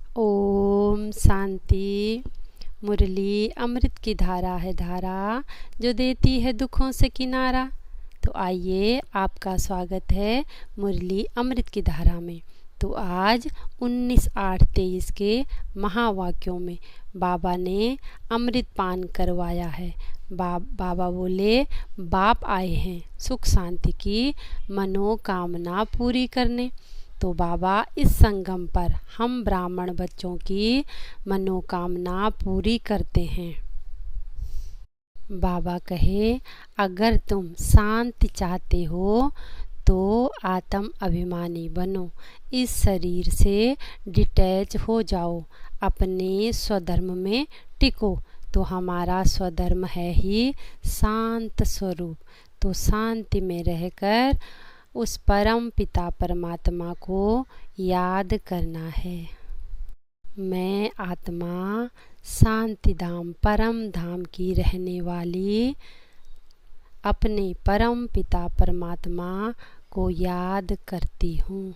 ओम शांति। मुरली अमृत की धारा है धारा, जो देती है दुखों से किनारा। तो आइए, आपका स्वागत है मुरली अमृत की धारा में। तो आज 19/8/23 के महावाक्यों में बाबा ने अमृत पान करवाया है। बाबा बोले, बाप आए हैं सुख शांति की मनोकामना पूरी करने। तो बाबा इस संगम पर हम ब्राह्मण बच्चों की मनोकामना पूरी करते हैं। बाबा कहे, अगर तुम शांति चाहते हो तो आत्म अभिमानी बनो, इस शरीर से डिटैच हो जाओ, अपने स्वधर्म में टिको। तो हमारा स्वधर्म है ही शांत स्वरूप। तो शांति में रहकर उस परम पिता परमात्मा को याद करना है। मैं आत्मा शांति धाम परम धाम की रहने वाली अपने परम पिता परमात्मा को याद करती हूँ।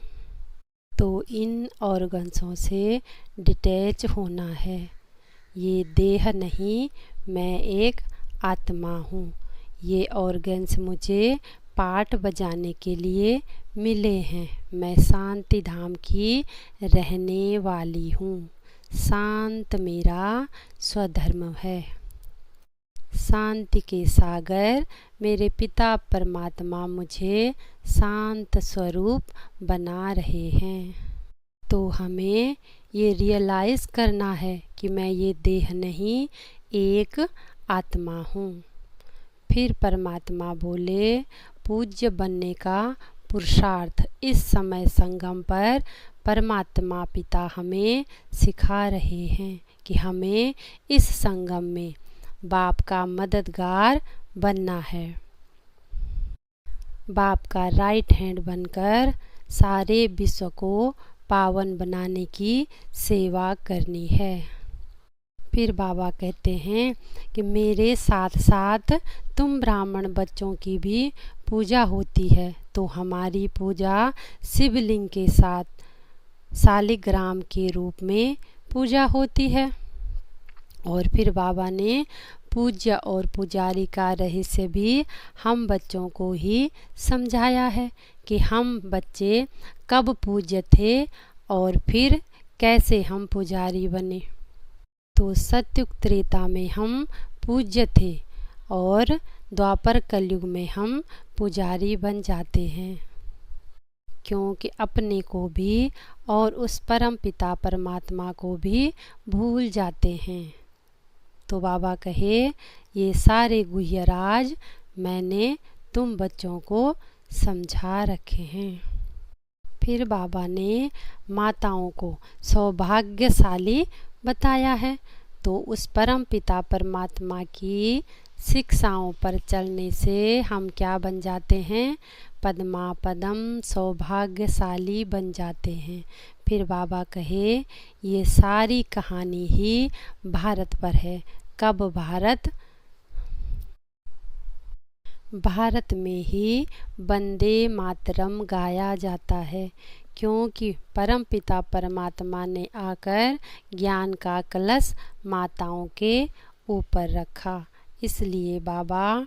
तो इन ऑर्गन्सों से डिटैच होना है। ये देह नहीं, मैं एक आत्मा हूँ। ये ऑर्गन्स मुझे पाठ बजाने के लिए मिले हैं। मैं शांति धाम की रहने वाली हूँ। शांत मेरा स्वधर्म है। शांति के सागर मेरे पिता परमात्मा मुझे शांत स्वरूप बना रहे हैं। तो हमें ये रियलाइज़ करना है कि मैं ये देह नहीं, एक आत्मा हूँ। फिर परमात्मा बोले, पूज्य बनने का पुरुषार्थ इस समय संगम पर परमात्मा पिता हमें सिखा रहे हैं कि हमें इस संगम में बाप का मददगार बनना है। बाप का राइट हैंड बनकर सारे विश्व को पावन बनाने की सेवा करनी है। फिर बाबा कहते हैं कि मेरे साथ साथ तुम ब्राह्मण बच्चों की भी पूजा होती है। तो हमारी पूजा शिवलिंग के साथ शालिग्राम के रूप में पूजा होती है। और फिर बाबा ने पूज्य और पुजारी का रहस्य भी हम बच्चों को ही समझाया है कि हम बच्चे कब पूज्य थे और फिर कैसे हम पुजारी बने। तो सत्युग त्रेता में हम पूज्य थे और द्वापर कलयुग में हम पुजारी बन जाते हैं, क्योंकि अपने को भी और उस परम पिता परमात्मा को भी भूल जाते हैं। तो बाबा कहे, ये सारे गुह्य राज मैंने तुम बच्चों को समझा रखे हैं। फिर बाबा ने माताओं को सौभाग्यशाली बताया है। तो उस परम पिता परमात्मा की शिक्षाओं पर चलने से हम क्या बन जाते हैं? पद्मा पदम सौभाग्यशाली बन जाते हैं। फिर बाबा कहे, ये सारी कहानी ही भारत पर है। कब भारत में ही वंदे मातरम गाया जाता है, क्योंकि परम पिता परमात्मा ने आकर ज्ञान का कलश माताओं के ऊपर रखा। इसलिए बाबा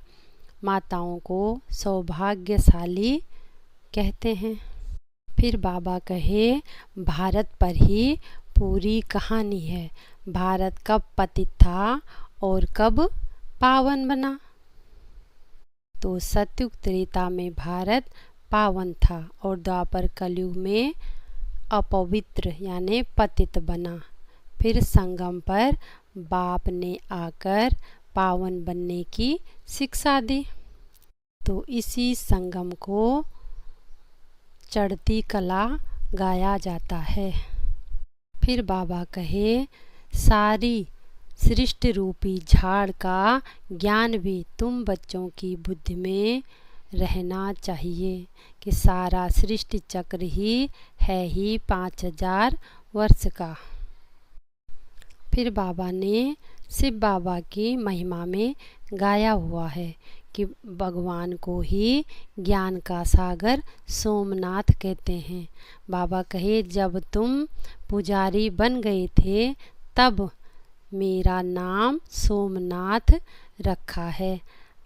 माताओं को सौभाग्यशाली कहते हैं। फिर बाबा कहे, भारत पर ही पूरी कहानी है। भारत कब पतित था और कब पावन बना। तो सत्युग त्रेता में भारत पावन था और द्वापर कलयुग में अपवित्र यानी पतित बना। फिर संगम पर बाप ने आकर पावन बनने की शिक्षा दी। तो इसी संगम को चढ़ती कला गाया जाता है। फिर बाबा कहे, सारी सृष्टि रूपी झाड़ का ज्ञान भी तुम बच्चों की बुद्धि में रहना चाहिए कि सारा सृष्टि चक्र ही है ही 5000 वर्ष का। फिर बाबा ने शिव बाबा की महिमा में गाया हुआ है कि भगवान को ही ज्ञान का सागर सोमनाथ कहते हैं। बाबा कहे जब तुम पुजारी बन गए थे तब मेरा नाम सोमनाथ रखा है।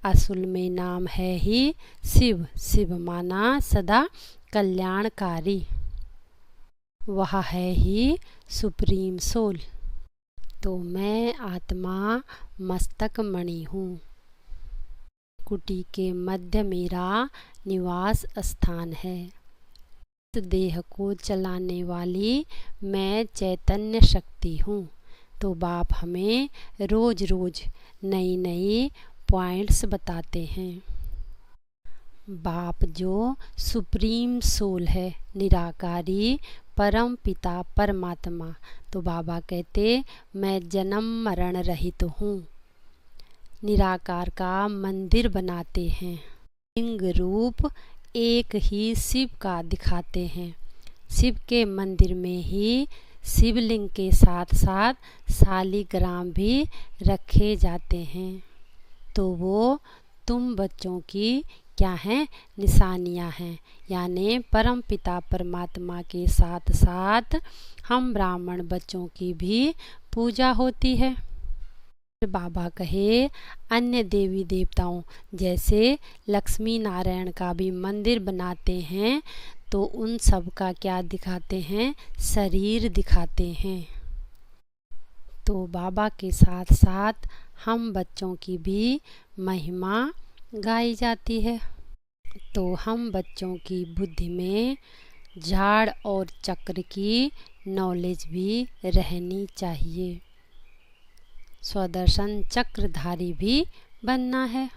असल में नाम है ही शिव। शिव माना सदा कल्याणकारी, वह है ही सुप्रीम सोल। तो मैं आत्मा मस्तक मणि हूँ। कुटी के मध्य मेरा निवास स्थान है। इस देह को चलाने वाली मैं चैतन्य शक्ति हूँ। तो बाप हमें रोज रोज नई नई पॉइंट्स बताते हैं। बाप जो सुप्रीम सोल है, निराकारी परम पिता परमात्मा। तो बाबा कहते मैं जन्म मरण रहित हूँ। निराकार का मंदिर बनाते हैं। लिंग रूप एक ही शिव का दिखाते हैं। शिव के मंदिर में ही शिवलिंग के साथ साथ शालिग्राम भी रखे जाते हैं। तो वो तुम बच्चों की क्या हैं? निशानियां हैं। यानी परम पिता परमात्मा के साथ साथ हम ब्राह्मण बच्चों की भी पूजा होती है। बाबा कहे अन्य देवी देवताओं जैसे लक्ष्मी नारायण का भी मंदिर बनाते हैं तो उन सब का क्या दिखाते हैं? शरीर दिखाते हैं। तो बाबा के साथ साथ हम बच्चों की भी महिमा गाई जाती है। तो हम बच्चों की बुद्धि में झाड़ और चक्र की नॉलेज भी रहनी चाहिए। स्वदर्शन चक्रधारी भी बनना है।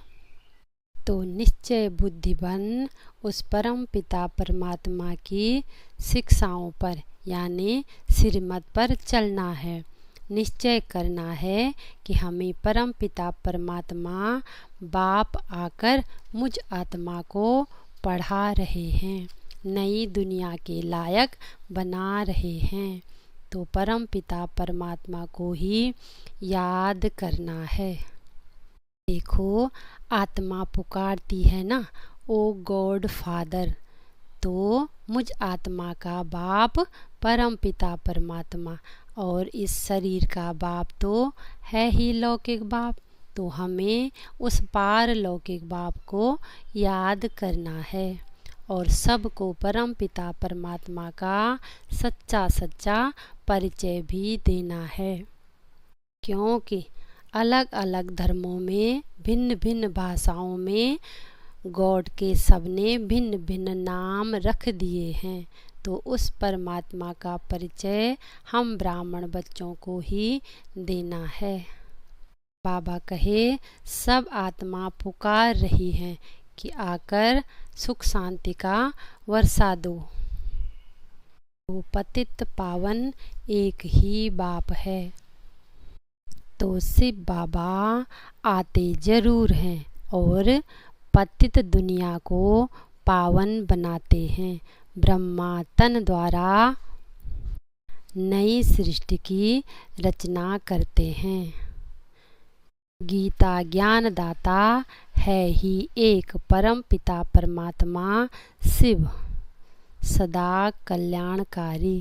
तो निश्चय बुद्धि बन उस परम पिता परमात्मा की शिक्षाओं पर यानी श्रीमत पर चलना है। निश्चय करना है कि हमें परम पिता परमात्मा बाप आकर मुझ आत्मा को पढ़ा रहे हैं, नई दुनिया के लायक बना रहे हैं। तो परम पिता परमात्मा को ही याद करना है। देखो आत्मा पुकारती है ना, ओ गॉड फादर। तो मुझ आत्मा का बाप परम पिता परमात्मा और इस शरीर का बाप तो है ही लौकिक बाप। तो हमें उस पार लौकिक बाप को याद करना है और सबको परम पिता परमात्मा का सच्चा सच्चा परिचय भी देना है। क्योंकि अलग अलग धर्मों में भिन्न भिन्न भाषाओं में गॉड के सबने भिन्न भिन्न नाम रख दिए हैं। तो उस परमात्मा का परिचय हम ब्राह्मण बच्चों को ही देना है। बाबा कहे सब आत्मा पुकार रही हैं कि आकर सुख शांति का वर्षा दो। तो पतित पावन एक ही बाप है। तो शिव बाबा आते जरूर हैं और पतित दुनिया को पावन बनाते हैं। ब्रह्मा तन द्वारा नई सृष्टि की रचना करते हैं। गीता ज्ञानदाता है ही एक परम पिता परमात्मा शिव सदा कल्याणकारी।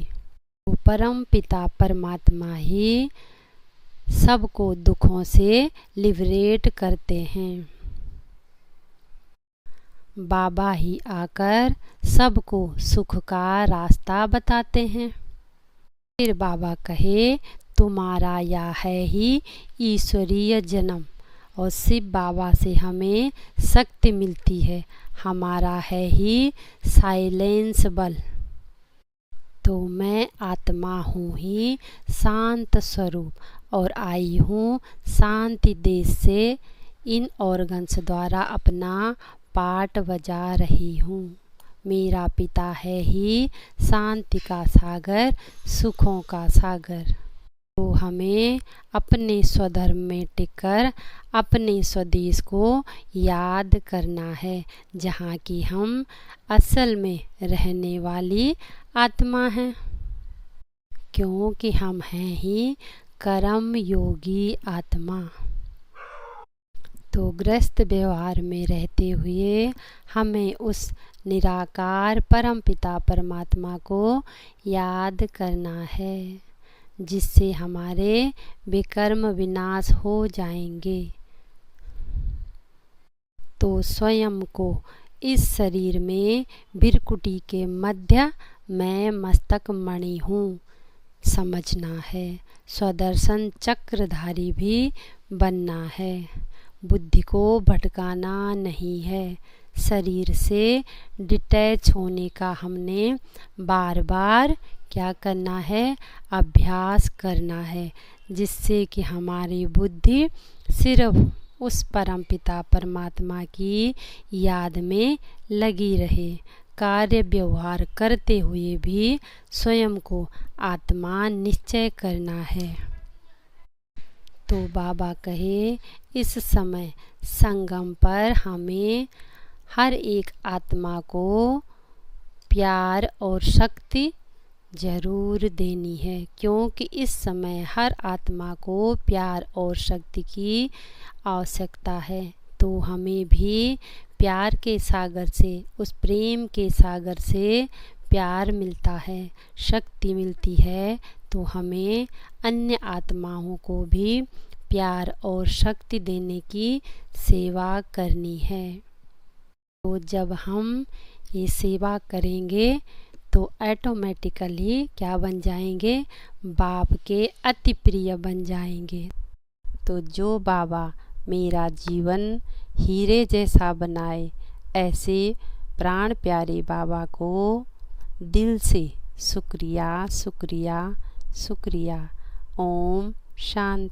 तो परम पिता परमात्मा ही सबको दुखों से लिबरेट करते हैं। बाबा ही आकर सबको सुख का रास्ता बताते हैं। फिर बाबा कहे तुम्हारा यह है ही ईश्वरीय जन्म और शिव बाबा से हमें शक्ति मिलती है। हमारा है ही साइलेंस बल। तो मैं आत्मा हूँ ही शांत स्वरूप और आई हूँ शांति देश से इन ऑर्गन्स द्वारा अपना पाठ बजा रही हूँ। मेरा पिता है ही शांति का सागर, सुखों का सागर। तो हमें अपने स्वधर्म में टिककर अपने स्वदेश को याद करना है, जहाँ की हम असल में रहने वाली आत्मा हैं। क्योंकि हम हैं ही कर्म योगी आत्मा। तो गृहस्थ व्यवहार में रहते हुए हमें उस निराकार परमपिता परमात्मा को याद करना है, जिससे हमारे विकर्म विनाश हो जाएंगे। तो स्वयं को इस शरीर में बिरकुटी के मध्य मैं मस्तक मणि हूँ समझना है। स्वदर्शन चक्रधारी भी बनना है। बुद्धि को भटकाना नहीं है। शरीर से डिटैच होने का हमने बार बार क्या करना है, अभ्यास करना है, जिससे कि हमारी बुद्धि सिर्फ उस परमपिता परमात्मा की याद में लगी रहे। कार्य व्यवहार करते हुए भी स्वयं को आत्मा निश्चय करना है। तो बाबा कहे, इस समय संगम पर हमें हर एक आत्मा को प्यार और शक्ति जरूर देनी है, क्योंकि इस समय हर आत्मा को प्यार और शक्ति की आवश्यकता है। तो हमें भी प्यार के सागर से, उस प्रेम के सागर से प्यार मिलता है, शक्ति मिलती है। तो हमें अन्य आत्माओं को भी प्यार और शक्ति देने की सेवा करनी है। तो जब हम ये सेवा करेंगे तो ऑटोमेटिकली क्या बन जाएंगे, बाप के अति प्रिय बन जाएंगे। तो जो बाबा मेरा जीवन हीरे जैसा बनाए, ऐसे प्राण प्यारे बाबा को दिल से शुक्रिया शुक्रिया शुक्रिया। ओम शांति।